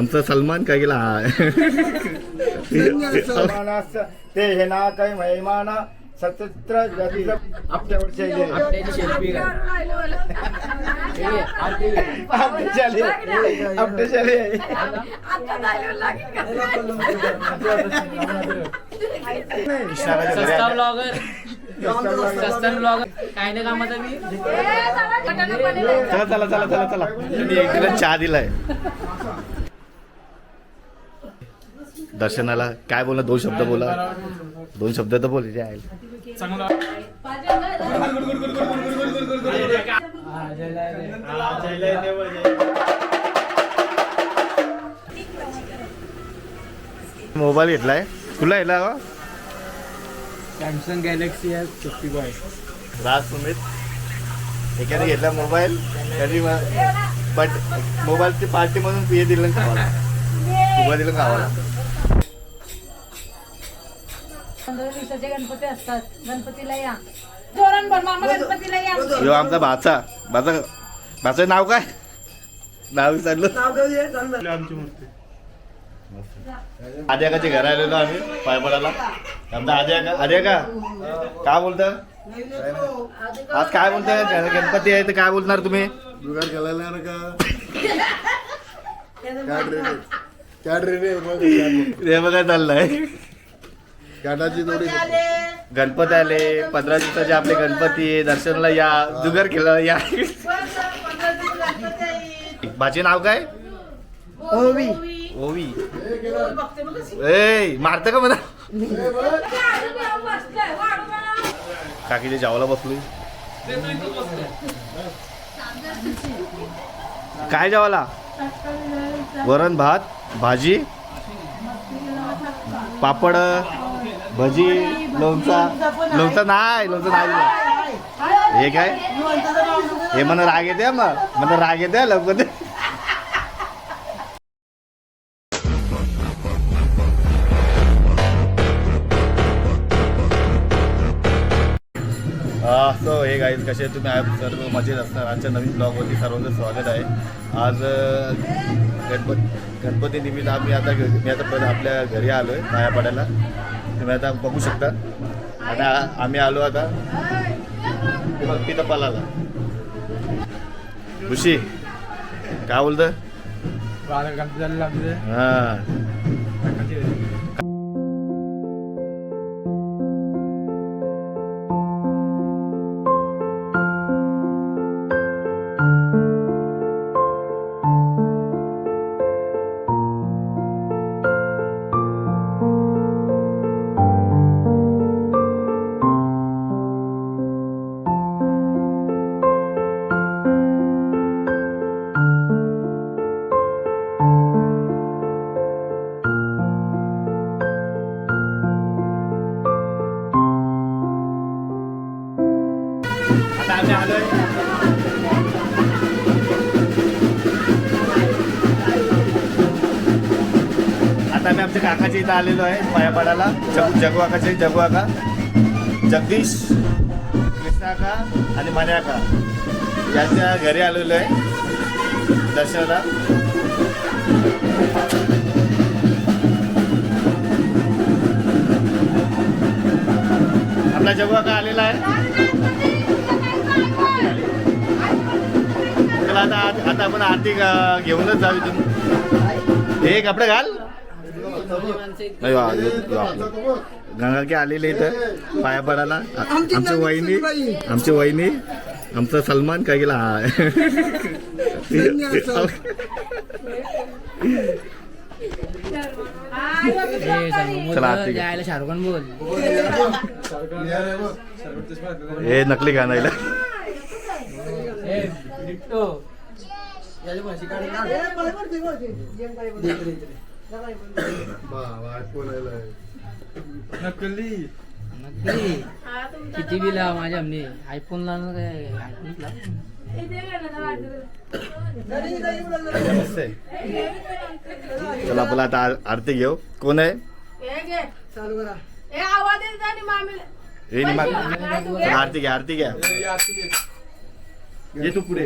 आमचा सलमान काय गेला ते हे ना काही महिमाना सचित्र आपल्यावरचे चला चला चला चला चला एक दिला चहा दिलाय दर्शनाला. काय बोला, 2 शब्द बोला, 2 शब्द तर बोल जे आहे. मोबाईल घेतलाय तुला यायला का? Samsung Galaxy S55. राज सुमित एकाने घेतला मोबाईल तरी बट मोबाईलची पार्टी म्हणून हे दिलं खावाला, तुला दिलं खावाला. गणपती असतात, गणपतीला या जोरान पण मामा गणपतीला या. यो आमचा भाचा भाचं नाव काय? नाव विचारलं. आमची मूर्ती आद्याकाचे घर आलेलो आम्ही पाय पडायला. आमचा आद्या का काय बोलतं आज? काय बोलताय? गणपती आहे तर काय बोलणार तुम्ही? जुगार खेळायला का हे बघा चाललंय. गाठाची जोडी गणपती आले, 15 दिवसाचे आपले गणपती दर्शनाला या, जुगार खेळायला या. माझे नाव काय? ओवी. ओवी. ए मारत का मला? काकीच्या जेवायला बसलोय. काय जेवायला? वरण भात, भाजी, पापड, भजी, लोणचं नाही दिलं. हे काय हे मला राग येते, मला राग येते लवकर. सो हे गाईज कसे तुम्ही आज सर्व मजेत असणार. आजच्या नवीन ब्लॉगवरती सर्वांचं स्वागत आहे. आज गणपती निमित्त मी आता आपल्या घरी आलो आहे पाया पडायला. तुम्ही आता बघू शकता. आता आम्ही आलो आता भक्ती तपालाला. खुशी काय बोलतं? हां आता आम्ही आमच्या काकाच्या इथं आलेलो आहे पाया पडायला. जगू आका, जगदीश, कृष्णा का आणि मन्या का यांच्या घरी आलेलो आहे दर्शनाला. आपला जगू आका आलेला आहे. आता आपण आरती घेऊनच जाऊ इथून. हे कपडे घाल. गंगा की आलेले इथं पाया पडायला. आमची वहिनी आमचा सलमान काय गेला. चला आरती घ्या. शाहरुख खान बोल. हे नकली गाणं आहे. नकली किती बी लाव माझ्या आमने आयफोन लावणार काय? मस्त आहे. चला आपला आता आरती घेऊ. कोण आहे? आरती घ्या. ये तू पुढे.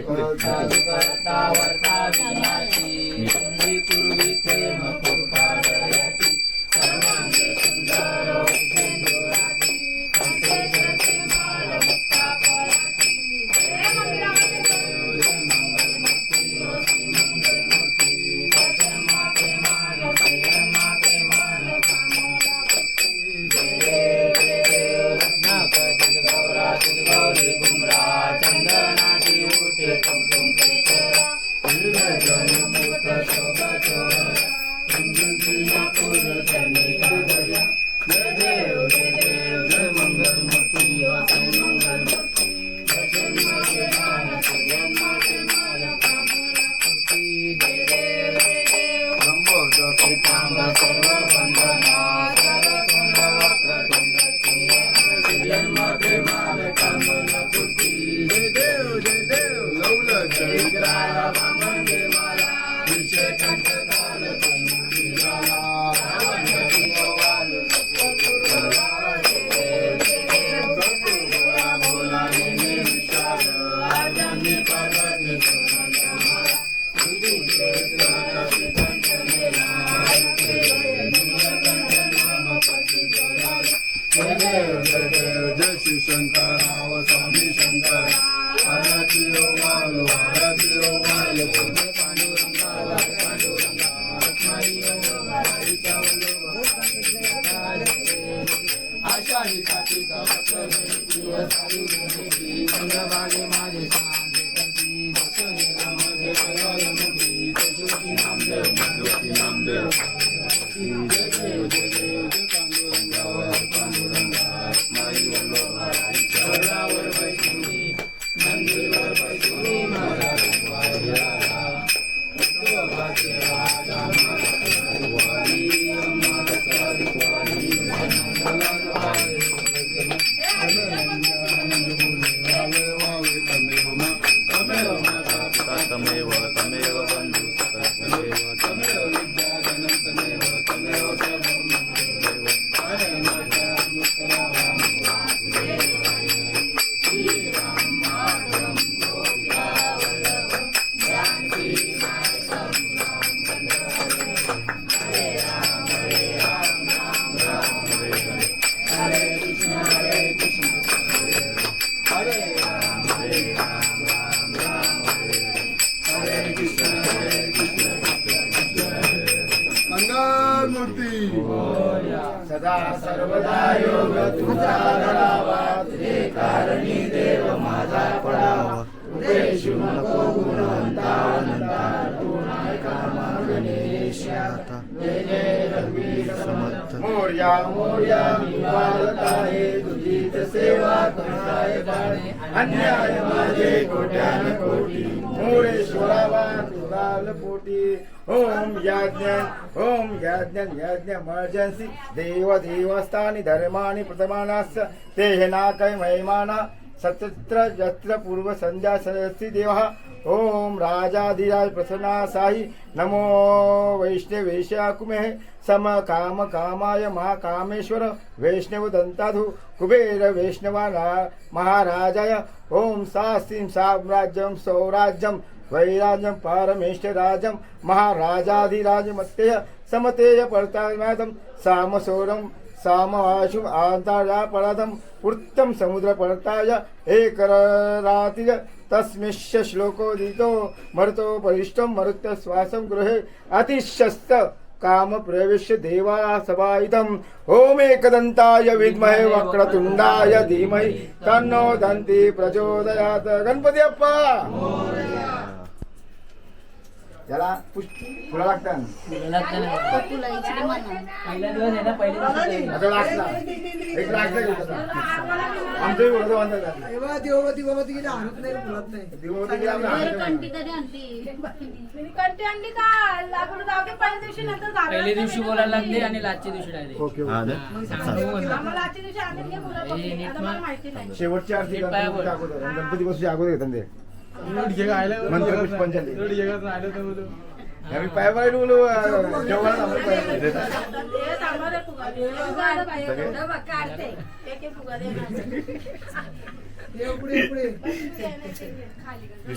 जय श्री शंकराव स्वामी शंकर आरती ओ मालो आरती ओ मालो पांडुरंगाला आषाढी कार्तिक चंद्रभागे माझे नामदेव तमेव तमेव बंधु तमेव तमेव विद्याधनं तमेव तमेव मंगलमूर्ती सदा सर्वदा योग तुझा धरावा तुझे कारणी देव माझा पडावा उदेशू नको गुणवंता अनंता तू नायका गणेशा जय जय रघुवीर समर्थ मोर्या मोर्या मी पालत आहे तुझीच सेवा करताय बाणे अन्याय माझे कोट्यान कोटी मोरेश्वरावा तुझाल पोटी ओम यज्ञ इमर्जन्सी देव देवस्थानी धर्मानि प्रथमानास ते नाकय महिमाना सत्र यत्र पूर्व संध्या सरस्वती देवः ओम राजाधिराज प्रसन्नासाहि नमो वैष्णवेशाकुमे सम काम कामाय महाकामेश्वर वैष्णव दंताधु कुबेर वैष्णवा महाराजाय ओम शास्त्रीं साम्राज्यं सौराज्यं वैराज्यं पारमेष्ठराजं महाराजाधिराजमत्तेय समतेय परतात्मादं सामसोरं सामवाशु आंतरापराधं वृत्तं समुद्रपर्ताय एकरातिज तस्मिश्च श्लोकोदितो मरुतो परिष्टं मरुत्श्वासं गृहे अतिशस्त काम प्रविश्य देवा सभाइदं ओम एकदंताय विद्महे वक्रतुंडाय धीमहि तन्नो दन्ति प्रचोदयात् गणपती अप्पा त्याला फुलं लागतात पहिला दिवस आहे ना पहिल्या दिवशी आता लागला एक लागला आमच्याही बोलतो म्हणतात कंटी आणली का लाकूड जाऊ दे पहिल्या दिवशी नंतर झालं. पहिल्या दिवशी बोलायला लागले आणि लास्टच्या दिवशी डायरेक्ट ओके आम्हाला आजच्या दिवशी आणली की मुलं बघतील. आता मला माहिती नाही. शेवटची आरती गणपती अगोदर आणि गणपती बसूच्या अगोदर येतात ते मंत्र पुष्पांजली आम्ही पाय पाय डुलो जेवणाला ते थांबा रे फुगा. फुगा पाहिजे. फुगा बघ, काढते. एक एक फुगा दे माझ्या.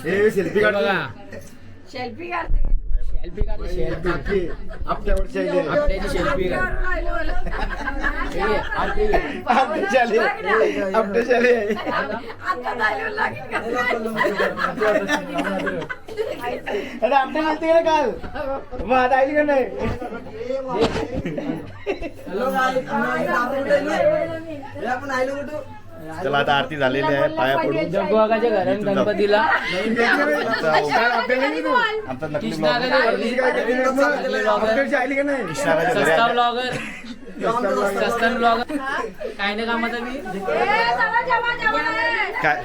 हे सेल्फी काढ बघा सेल्फी काढते. सेल्फी काढ सेल्फी आपल्यावरच्या आपल्याची सेल्फी काढ आता जायला लागेल का? अरे आपल्या घालते का काल मग आता आली का नाही आपण आलो कुठं चला आता आरती झालेली आहे, पाया पडू. जगवाकाच्या घरात गणपतीला आमचा नकली कृष्णाकाच्या घरी सस्ता ब्लॉगर सस्ता ब्लॉगर काय नाही कामाचा मी काय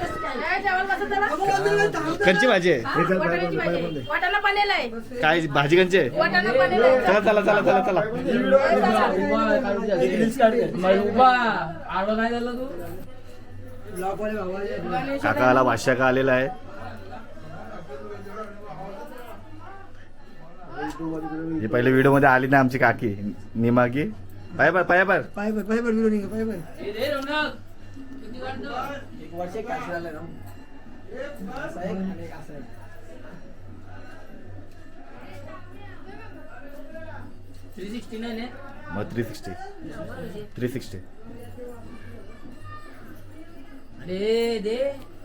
कंची भाजी आहे? वाटाणा पालेला आहे. काय भाजी कंची आहे? वाटाणा पालेला आहे. चला चला चला चला चला. उभा आडवा काय झालं तू काकाला भाष्या का आलेला आहे. हे पहिले व्हिडिओ मध्ये आली ना आमची काकी निमागी. पाय पाय पाय पाय हे रे रौनक, किती काढतो? एक वर्ष काशी झालं ना. असा एक आणि एक असा एक. थ्री 69 आहे. मग 360 अरे दे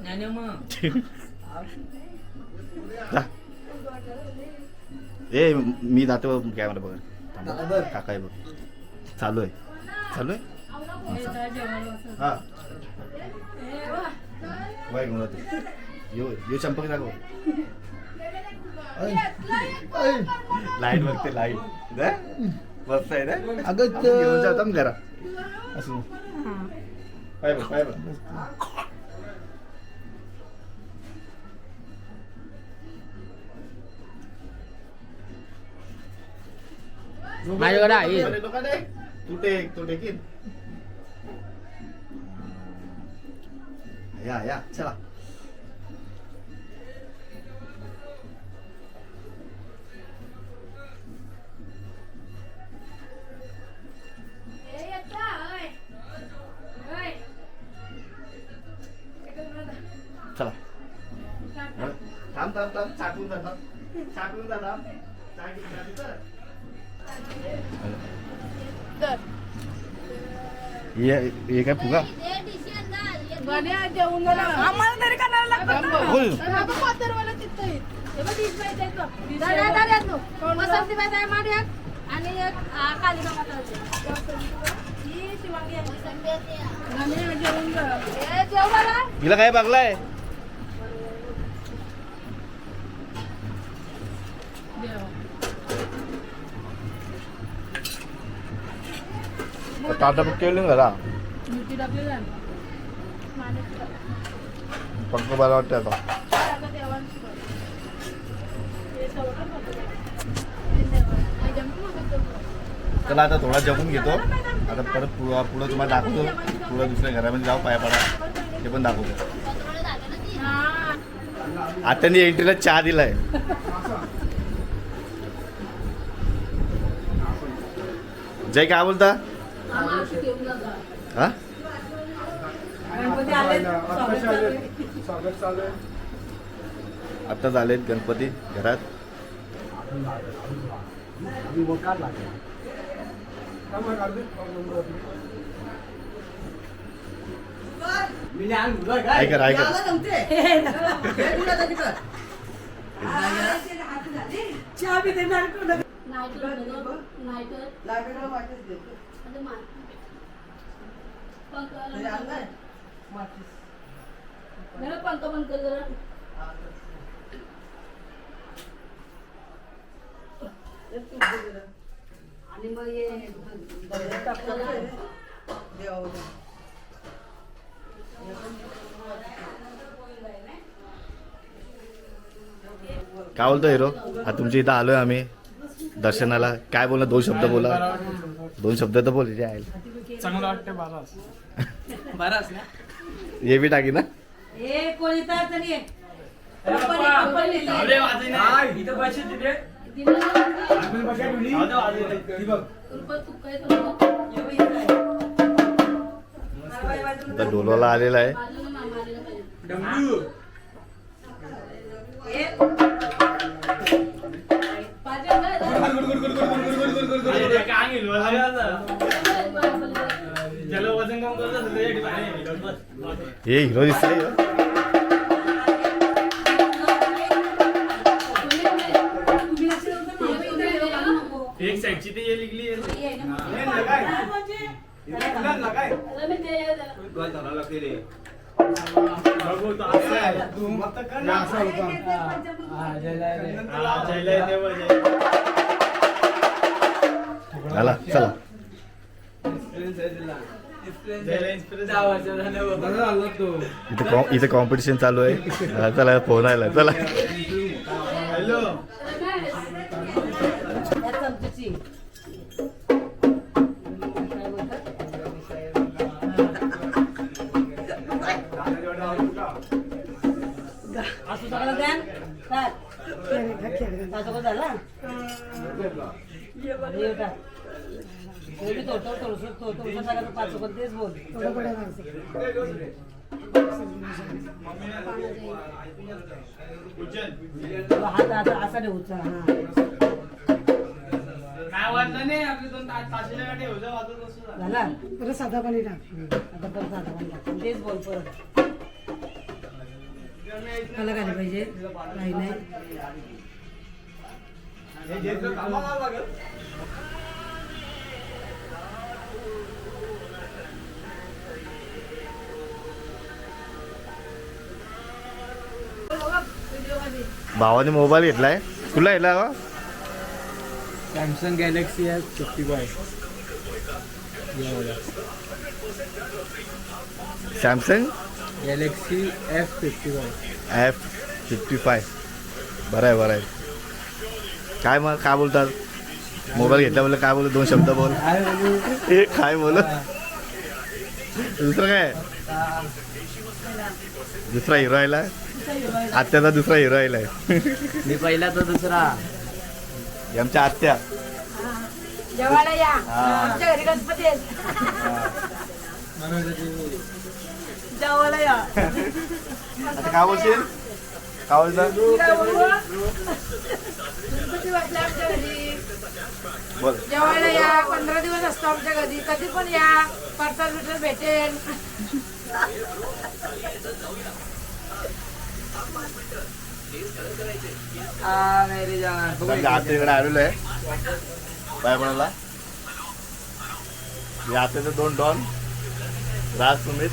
ज्ञाने मग जा. ए मी जातो कॅमेरा बघ. काका आहे बघ. चालू आहे हा बाय घेऊन जातो. यो चंपक दाखव. लाईट बघते लाईट मस्त आहे ना. अगं घेऊन जातो ना घरा असं. पाय बघ पाय बघ. माझ्याकडे आहे. तू टेकीन या चला. चला थांब चाकून जाता ये काय फुगा आम्हाला तरी करायला लागतं. आणि एक कालिका हिला काय बघलाय. टाटा बुक केली घरा पंख बरा वाटते आता. चला आता थोडा जपून घेतो. आता परत पुढं तुम्हाला दाखवतो. पुढं दुसऱ्या घरामध्ये जाऊ पाया पडा ते पण दाखवतो. आता एंट्रीला चहा दिलाय. जय काय बोलता हा. आता झालेत गणपती घरात. ऐकर चहा बी देणार पंख बंद कर जरा. आणि मग काय बोलतो हिरो. हा तुमच्या इथं आलोय आम्ही दर्शनाला. काय बोला 2 शब्द बोला. 2 शब्द तर बोल. चांगलं वाटतं बराच ना. ये बी टाकी ना. कोणी तरी तर ढोलवाला आलेला आहे. हे हिरो दिसतंय. एक साईडची ते लिखली मी ते आला चला इथे कॉम्पिटिशन चालू आहे. चला फोन आला चला. हॅलो असं सगळं द्या झाला पाच तेच बोल हात असा ठेवूचा झाला परत साधा पाणी टाक. आता परत साधा पाणी टाक तेच बोल परत मला काय पाहिजे काही नाही. भावाने मोबाईल घेतलाय. तुला घेतला का? Samsung Galaxy S55. Samsung Galaxy F55. F55. बरं आहे बरं आहे. काय मग काय बोलतात? मोबाईल घेतला बोल काय बोल 2 शब्द बोल. काय बोल दुसरं काय? दुसरा हिरो आला. आत्याचा दुसरा हिरो आलाय. मी पहिला तो दुसरा. आमच्या आत्या जेवायला या आमच्या घरी गणपती आहेत. जेवायला या. आता काय बोलशील? काय बोलतात? गणपती बसले आमच्या घरी. बोल. जेवायला या. 15 दिवस असतो आमच्या घरी. कधी पण या. परसाद बिरसाद भेटेल. आमच्या आत्याकडे आलेलो आहे. काय म्हणाला? या आत्याचे 2 डॉन राज सुमित.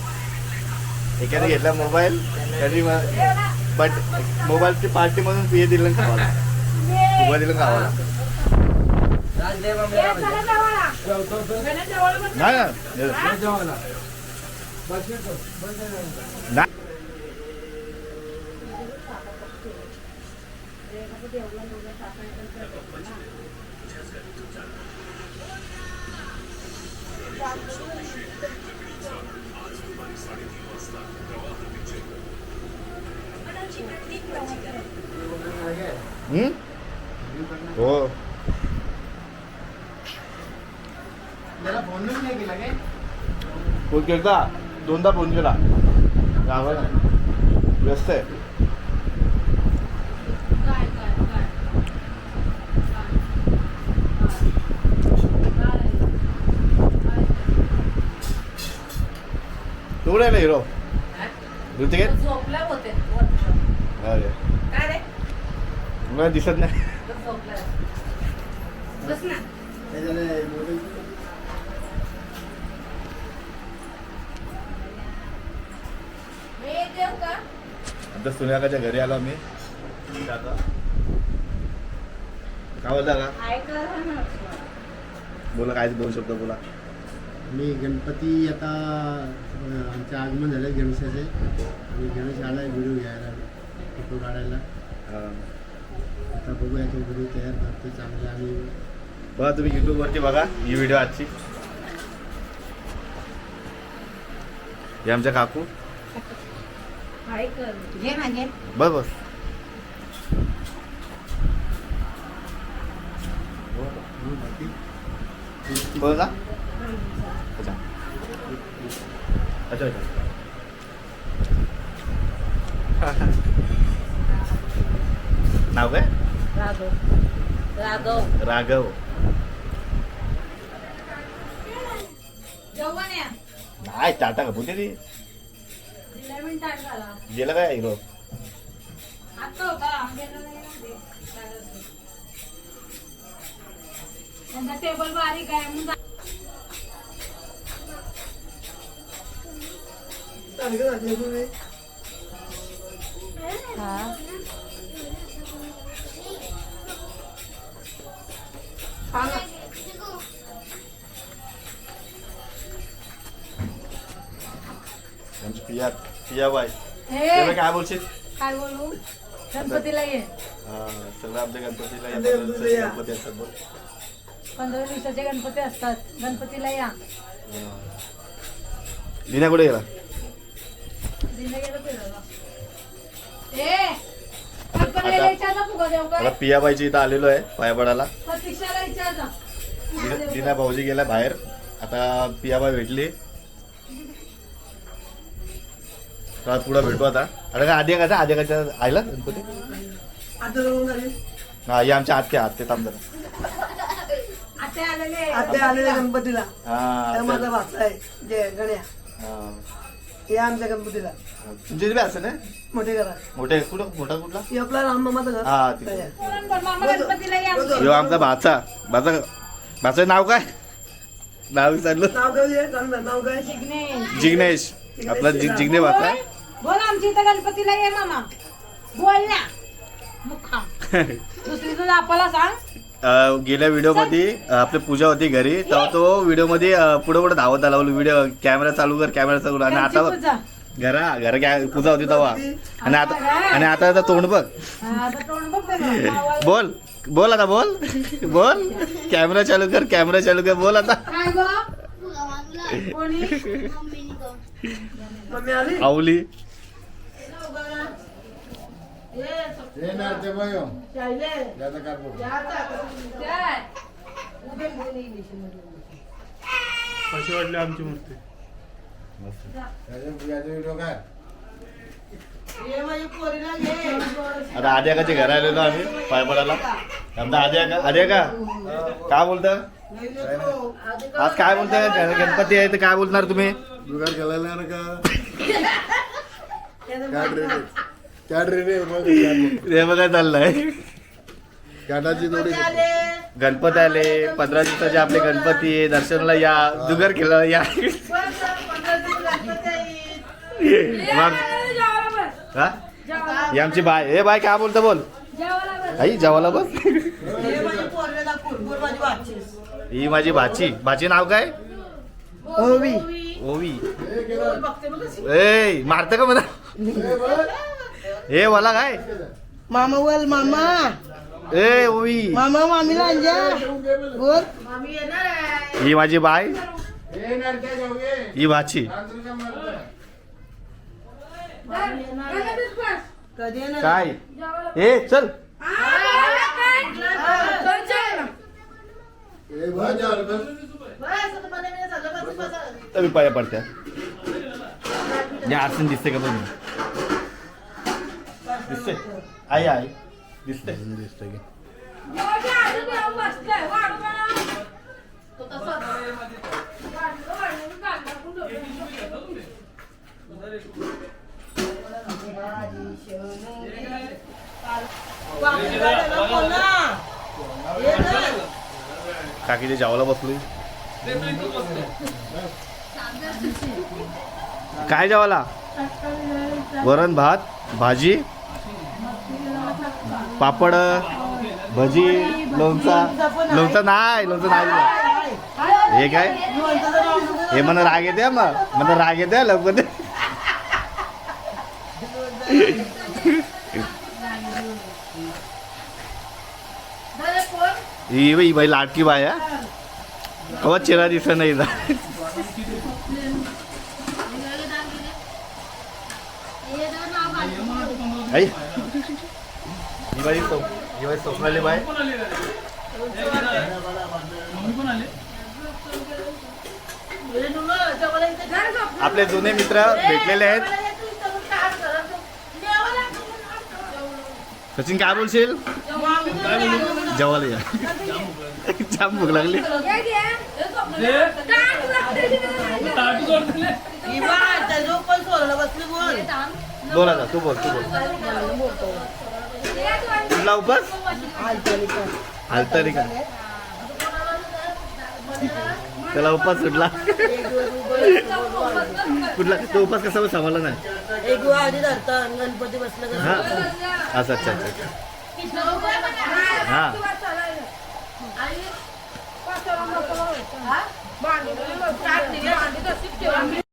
एकाने घेतला मोबाईल त्यांनी बट मोबाईलची पार्टी म्हणून हे दिलं ना खावाला. मोबाईल दिलं खावाला ये, चला जेवायला. गणेश जेवायला पण नाही ना. हो फोन केला 2दा फोन केला. व्यस्त आहे. तू नाही हिरो ऋतिकेत झोपले होते. अरे काय रे मला दिसत नाही. बस ना. मी देऊ का? आता सुन्याकाच्या घरी आलो मी. काय बोलता का? बोला काय 2 शब्द बोला. मी गणपती आता आमचं आगमन झालं गणेशाचे आणि गणेश आला व्हिडिओ घ्यायला फोटो काढायला. आता बघूया तो व्हिडिओ तयार करतो चांगला. आणि बघा तुम्ही यूट्यूबवरती बघा ही व्हिडिओ आजची. हे आमच्या काकू. घे ना घे. बस बस. बघ का? अच्छा अच्छा अच्छा. नाव काय? राघव. राघव. राघव. जेवण या. नाही टाटा का बोलते ती. 11 तास झाला. गेला काय हिरो? आता होता गेला नाही ना ते. त्यांचा टेबल बारीक आहे म्हणून सांगितलं ना ते तुम्ही. पिया पियाबाई हे काय बोलशील काय बोलू गणपतीला ये हा, सगळं आमच्या गणपतीला या गणपतीला 15 दिवसाचे या. गणपती असतात बघ. 15 दिवसाचे गणपती असतात गणपतीला या हा. लीना कुठे गेला दिलं गेलं फिरायला. ए गणपतीला विचार ना फुगा देऊ आता काय पियाबाईच्या इथं आलेलो आहे पाया पडायला प्रतीक्षाला विचार जा लीना भाऊजी गेला बाहेर आता पियाबाई भेटली तर पुढे भेटू आता काय आद्या आयला गणपती आता जाऊन झाली. हा ही आमच्या आत्या थांबतात आता आलेले आता आलेल्या गणपतीला हा त्या माझा भाचा आहे जे गण्या हा. हे आमच्या गणपतीला तुमच्या इथे असं ना मोठे करा मोठे कुठं मोठा कुठला हे आपला राम मामाचं घर हा तिथे आहे. मामा गणपतीला या ह्यो आमचा भाचं नाव काय नाव विचारलं नाव काय आहे? सांग ना, नाव काय? जिग्नेश जिग्नेश आपला जिग्ने भाचा बोल आमच्या इथं गणपतीला ये मामा बोल ना मुखाम दुसरी तुझं आपल्याला सांग गेल्या व्हिडिओ मध्ये आपली पूजा होती घरी तेव्हा तो व्हिडिओ मध्ये पुढे धावत आला व्हिडिओ कॅमेरा चालू कर आणि आता बघ पूजा. पूजा होती तेव्हा आणि आता तोंड बघ हा, आता तोंड बघ त्याचं. बोल आता बोल कॅमेरा चालू कर बोल आता काय गं? कोणी मम्मी आली आवली काय? कशी वाटली आमची मूर्ती ये माझ्या पोरीला घे. आता आद्याकाच्या घर आलेलो आम्ही पाय पडायला आमचा आद्या काय बोलत आज काय बोलताय गणपती आहे तर काय बोलणार तुम्ही जुगाड खेळायला का कॅड रे हे बघा चाललंय कॅडाची जोडी गणपती आले 15 दिवसाचे आपले गणपती आहे दर्शनाला या जुगार खेळायला या मग जेवायला बस. हा ही आमची बाय हे बाय काय बोलतं बोल जेवायला बस. आई जेवायला बस हे माझ्या पोरीला दाखव. बोल माझी भाची. ही माझी भाची नाव काय ओवी. ओवी बोल बघते बघ कशी. ए मारत का मला हे मला काय मामा बोल मामा ए ओवी मामा मामीला अंजा बोल मामी येणार आहे. ही माझी बाय ही भाची गणपतीत बस. कधी येणार काय जेवायला बस. ए चल चल, चल. बस आता मला नाही झालं. बस बस. तरी पाया पडत्या या आसन दिसते का बघ दिसते आई दिसते दिसतंय की जेवायच्या आधी जेवून बसतोय. वाढू मला. तो तसाच. वाढलं, काढलं, आपण डोक्यात. काकीच्या जेवायला बसलोय काय जेवायला वरण भात भाजी पापड भजी लोणचं नाही हे काय हे मला राग येते मला राग येते लवकर ही बाई लाटकी बाय आहे कवा चेहरा दिसत नाही हिचा. आई ही बाई स्वप्नाली बाय आपले जुने मित्र भेटलेले आहेत सचिन काय बोलशील जेवायला या जाम भूक लागली बोल आता तू बोल कुठला उपास हालतरी का त्याला उपास सुटला. एक दिवस उपास कुठला तो उपास कसा सांभाळला नाही. एक दिवस आधी धरता आणि गणपती बसला हा का असं अच्छा अच्छा अच्छा. हा आणि भांडी तशीच ठेवा.